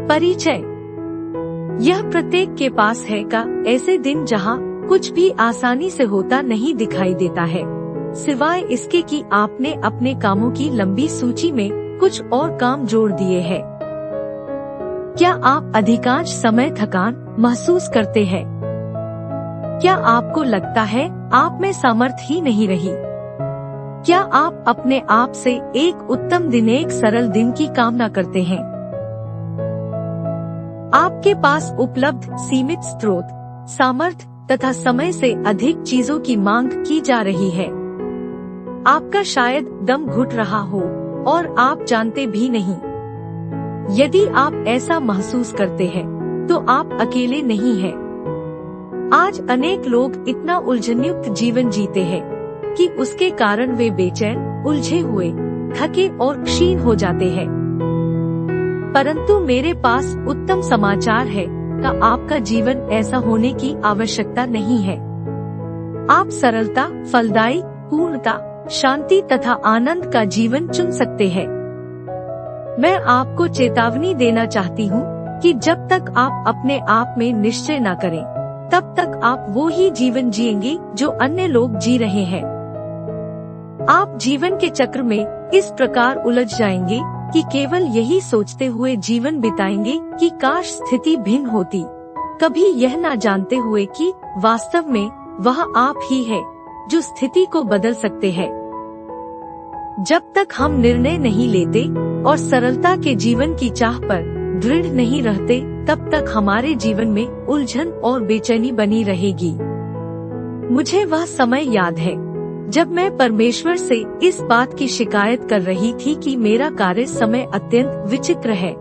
परिचय। यह प्रत्येक के पास है का ऐसे दिन जहां कुछ भी आसानी से होता नहीं दिखाई देता है, सिवाय इसके कि आपने अपने कामों की लंबी सूची में कुछ और काम जोड़ दिए हैं। क्या आप अधिकांश समय थकान महसूस करते हैं? क्या आपको लगता है आप में सामर्थ्य ही नहीं रही? क्या आप अपने आप से एक उत्तम दिन, एक सरल दिन की कामना करते हैं? आपके पास उपलब्ध सीमित स्रोत, सामर्थ्य तथा समय से अधिक चीजों की मांग की जा रही है। आपका शायद दम घुट रहा हो और आप जानते भी नहीं। यदि आप ऐसा महसूस करते हैं तो आप अकेले नहीं हैं। आज अनेक लोग इतना उलझनयुक्त जीवन जीते हैं कि उसके कारण वे बेचैन, उलझे हुए, थके और क्षीण हो जाते हैं। परंतु मेरे पास उत्तम समाचार है कि आपका जीवन ऐसा होने की आवश्यकता नहीं है। आप सरलता, फलदायी, पूर्णता, शांति तथा आनंद का जीवन चुन सकते हैं। मैं आपको चेतावनी देना चाहती हूँ कि जब तक आप अपने आप में निश्चय न करें, तब तक आप वो ही जीवन जिएंगे जो अन्य लोग जी रहे हैं। आप जीवन के चक्र में इस प्रकार उलझ जाएंगे कि केवल यही सोचते हुए जीवन बिताएंगे कि काश स्थिति भिन्न होती, कभी यह ना जानते हुए कि वास्तव में वह आप ही है जो स्थिति को बदल सकते हैं। जब तक हम निर्णय नहीं लेते और सरलता के जीवन की चाह पर दृढ़ नहीं रहते, तब तक हमारे जीवन में उलझन और बेचैनी बनी रहेगी। मुझे वह समय याद है जब मैं परमेश्वर से इस बात की शिकायत कर रही थी कि मेरा कार्य समय अत्यंत विचित्र है।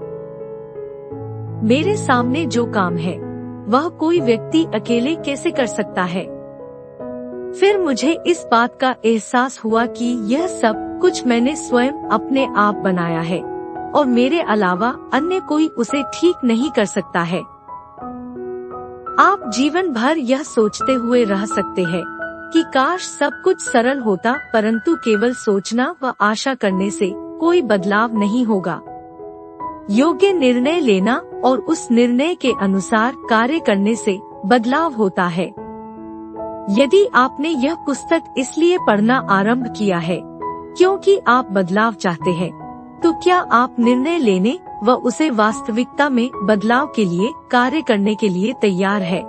मेरे सामने जो काम है वह कोई व्यक्ति अकेले कैसे कर सकता है। फिर मुझे इस बात का एहसास हुआ कि यह सब कुछ मैंने स्वयं अपने आप बनाया है और मेरे अलावा अन्य कोई उसे ठीक नहीं कर सकता है। आप जीवन भर यह सोचते हुए रह सकते हैं कि काश सब कुछ सरल होता, परंतु केवल सोचना व आशा करने से कोई बदलाव नहीं होगा। योग्य निर्णय लेना और उस निर्णय के अनुसार कार्य करने से बदलाव होता है। यदि आपने यह पुस्तक इसलिए पढ़ना आरंभ किया है क्योंकि आप बदलाव चाहते हैं, तो क्या आप निर्णय लेने व उसे वास्तविकता में बदलाव के लिए कार्य करने के लिए तैयार है?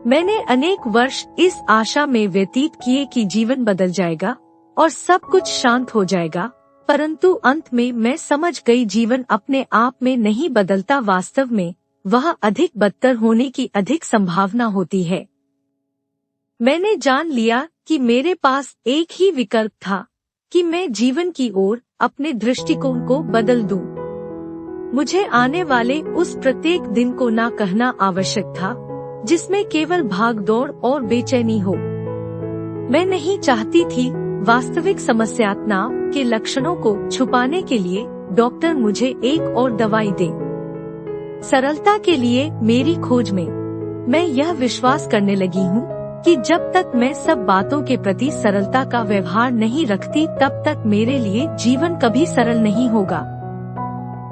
मैंने अनेक वर्ष इस आशा में व्यतीत किए कि जीवन बदल जाएगा और सब कुछ शांत हो जाएगा, परंतु अंत में मैं समझ गई जीवन अपने आप में नहीं बदलता, वास्तव में वह अधिक बदतर होने की अधिक संभावना होती है। मैंने जान लिया कि मेरे पास एक ही विकल्प था कि मैं जीवन की ओर अपने दृष्टिकोण को बदल दूं। मुझे आने वाले उस प्रत्येक दिन को ना कहना आवश्यक था जिसमें केवल भागदौड़ और बेचैनी हो। मैं नहीं चाहती थी वास्तविक समस्यात्मक के लक्षणों को छुपाने के लिए डॉक्टर मुझे एक और दवाई दे। सरलता के लिए मेरी खोज में मैं यह विश्वास करने लगी हूँ कि जब तक मैं सब बातों के प्रति सरलता का व्यवहार नहीं रखती, तब तक मेरे लिए जीवन कभी सरल नहीं होगा।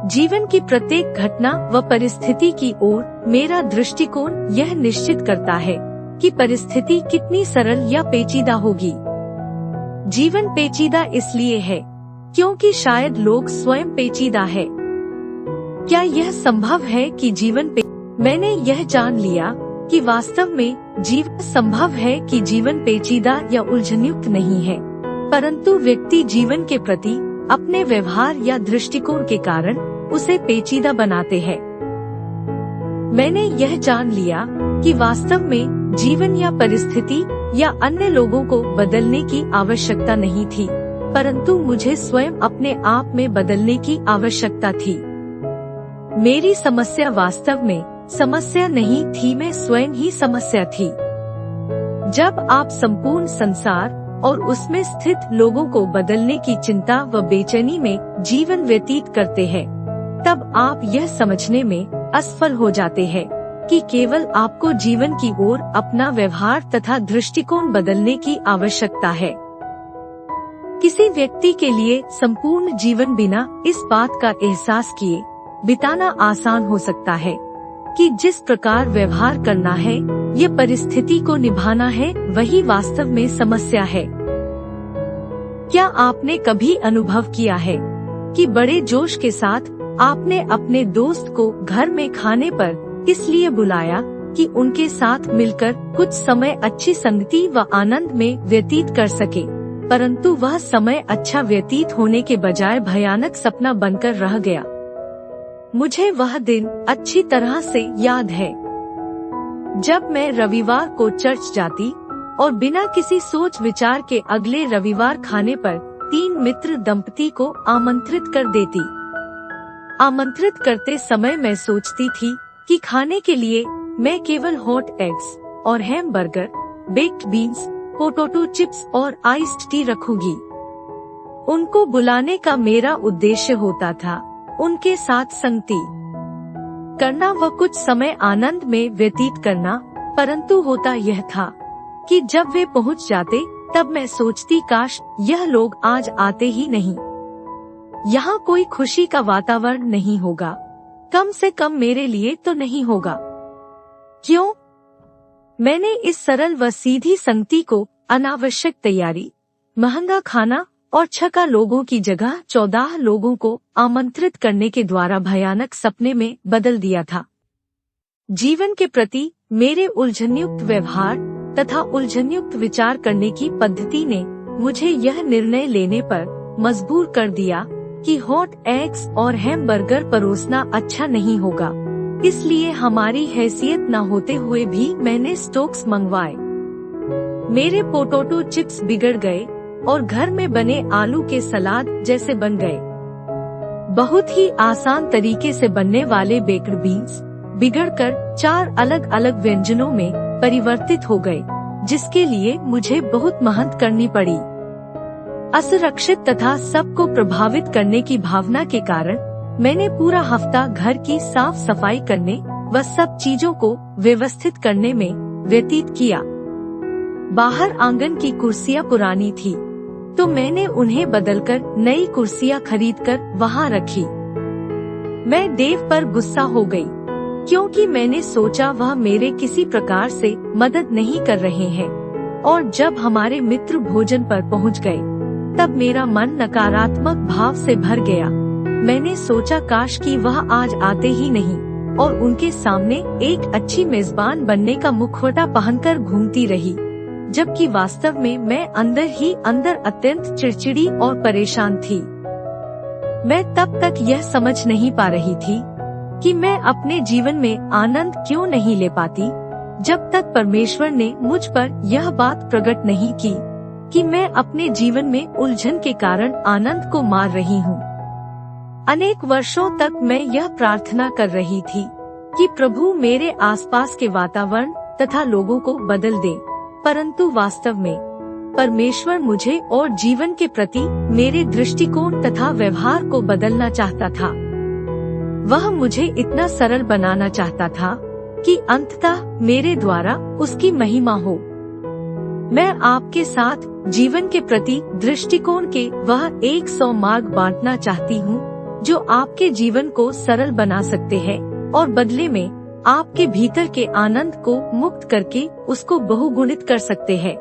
जीवन की प्रत्येक घटना व परिस्थिति की ओर मेरा दृष्टिकोण यह निश्चित करता है कि परिस्थिति कितनी सरल या पेचीदा होगी। जीवन पेचीदा इसलिए है क्योंकि शायद लोग स्वयं पेचीदा है। क्या यह संभव है कि जीवन मैंने यह जान लिया कि वास्तव में जीवन संभव है कि जीवन पेचीदा या उलझनयुक्त नहीं है, परंतु व्यक्ति जीवन के प्रति अपने व्यवहार या दृष्टिकोण के कारण उसे पेचीदा बनाते हैं। मैंने यह जान लिया कि वास्तव में जीवन या परिस्थिति या अन्य लोगों को बदलने की आवश्यकता नहीं थी, परंतु मुझे स्वयं अपने आप में बदलने की आवश्यकता थी। मेरी समस्या वास्तव में समस्या नहीं थी, मैं स्वयं ही समस्या थी। जब आप संपूर्ण संसार और उसमें स्थित लोगों को बदलने की चिंता व बेचैनी में जीवन व्यतीत करते हैं, तब आप यह समझने में असफल हो जाते हैं कि केवल आपको जीवन की ओर अपना व्यवहार तथा दृष्टिकोण बदलने की आवश्यकता है। किसी व्यक्ति के लिए संपूर्ण जीवन बिना इस बात का एहसास किए बिताना आसान हो सकता है कि जिस प्रकार व्यवहार करना है, ये परिस्थिति को निभाना है, वही वास्तव में समस्या है। क्या आपने कभी अनुभव किया है कि बड़े जोश के साथ आपने अपने दोस्त को घर में खाने पर इसलिए बुलाया कि उनके साथ मिलकर कुछ समय अच्छी संगति व आनंद में व्यतीत कर सके, परंतु वह समय अच्छा व्यतीत होने के बजाय भयानक सपना बनकर रह गया। मुझे वह दिन अच्छी तरह से याद है जब मैं रविवार को चर्च जाती और बिना किसी सोच विचार के अगले रविवार खाने पर 3 मित्र दंपति को आमंत्रित कर देती। आमंत्रित करते समय मैं सोचती थी कि खाने के लिए मैं केवल हॉट एग्स और hamburger, baked beans, potato chips और आइस्ड टी रखूंगी। उनको बुलाने का मेरा उद्देश्य होता था उनके साथ संगति करना व कुछ समय आनंद में व्यतीत करना, परंतु होता यह था कि जब वे पहुंच जाते तब मैं सोचती काश यह लोग आज आते ही नहीं। यहाँ कोई खुशी का वातावरण नहीं होगा, कम से कम मेरे लिए तो नहीं होगा। क्यों? मैंने इस सरल व सीधी संगति को अनावश्यक तैयारी, महंगा खाना और छका लोगों की जगह 14 लोगों को आमंत्रित करने के द्वारा भयानक सपने में बदल दिया था। जीवन के प्रति मेरे उलझनयुक्त व्यवहार तथा उलझनयुक्त विचार करने की पद्धति ने मुझे यह निर्णय लेने पर मजबूर कर दिया कि हॉट एग्स और हैमबर्गर परोसना अच्छा नहीं होगा। इसलिए हमारी हैसियत न होते हुए भी मैंने स्टोक्स मंगवाए। मेरे पोटैटो चिप्स बिगड़ गए और घर में बने आलू के सलाद जैसे बन गए। बहुत ही आसान तरीके से बनने वाले बेक्ड बीन्स बिगड़कर 4 अलग अलग व्यंजनों में परिवर्तित हो गए, जिसके लिए मुझे बहुत मेहनत करनी पड़ी। असुरक्षित तथा सबको प्रभावित करने की भावना के कारण मैंने पूरा हफ्ता घर की साफ सफाई करने व सब चीजों को व्यवस्थित करने में व्यतीत किया। बाहर आंगन की कुर्सियां पुरानी थी, तो मैंने उन्हें बदलकर नई कुर्सियां खरीदकर वहां रखी। मैं देव पर गुस्सा हो गई, क्योंकि मैंने सोचा वह मेरे किसी प्रकार से मदद नहीं कर रहे हैं। और जब हमारे मित्र भोजन पर पहुंच गए, तब मेरा मन नकारात्मक भाव से भर गया। मैंने सोचा काश कि वह आज आते ही नहीं और उनके सामने एक अच्छी मेजबान बनने का मुखौटा पहनकर घूमती रही, जबकि वास्तव में मैं अंदर ही अंदर अत्यंत चिड़चिड़ी और परेशान थी। मैं तब तक यह समझ नहीं पा रही थी कि मैं अपने जीवन में आनंद क्यों नहीं ले पाती, जब तक परमेश्वर ने मुझ पर यह बात प्रकट नहीं की कि मैं अपने जीवन में उलझन के कारण आनंद को मार रही हूँ। अनेक वर्षों तक मैं यह प्रार्थना कर रही थी कि प्रभु मेरे आसपास के वातावरण तथा लोगों को बदल दे, परंतु वास्तव में परमेश्वर मुझे और जीवन के प्रति मेरे दृष्टिकोण तथा व्यवहार को बदलना चाहता था। वह मुझे इतना सरल बनाना चाहता था कि अंततः मेरे द्वारा उसकी महिमा हो। मैं आपके साथ जीवन के प्रति दृष्टिकोण के वह 100 मार्ग बांटना चाहती हूँ जो आपके जीवन को सरल बना सकते हैं और बदले में आपके भीतर के आनंद को मुक्त करके उसको बहुगुणित कर सकते हैं।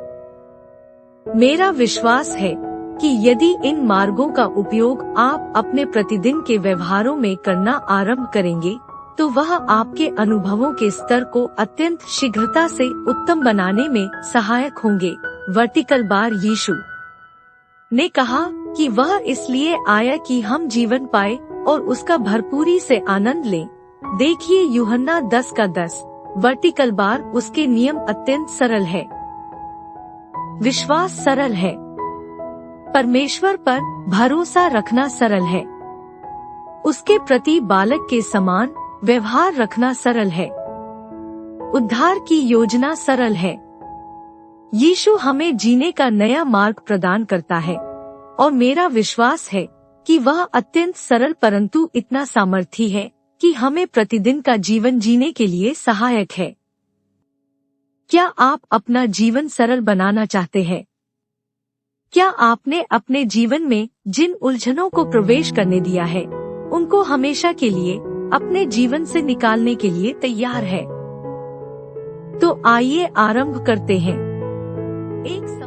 मेरा विश्वास है कि यदि इन मार्गों का उपयोग आप अपने प्रतिदिन के व्यवहारों में करना आरंभ करेंगे, तो वह आपके अनुभवों के स्तर को अत्यंत शीघ्रता से उत्तम बनाने में सहायक होंगे। वर्टिकल बार यीशु ने कहा कि वह इसलिए आया कि हम जीवन पाए और उसका भरपूरी से आनंद लें। देखिए यूहन्ना 10:10। वर्टिकल बार उसके नियम अत्यंत सरल है। विश्वास सरल है। परमेश्वर पर भरोसा रखना सरल है। उसके प्रति बालक के समान व्यवहार रखना सरल है। उद्धार की योजना सरल है। यीशु हमें जीने का नया मार्ग प्रदान करता है और मेरा विश्वास है कि वह अत्यंत सरल परंतु इतना सामर्थी है कि हमें प्रतिदिन का जीवन जीने के लिए सहायक है। क्या आप अपना जीवन सरल बनाना चाहते हैं? क्या आपने अपने जीवन में जिन उलझनों को प्रवेश करने दिया है, उनको हमेशा के लिए अपने जीवन से निकालने के लिए तैयार है? तो आइए आरंभ करते हैं। एक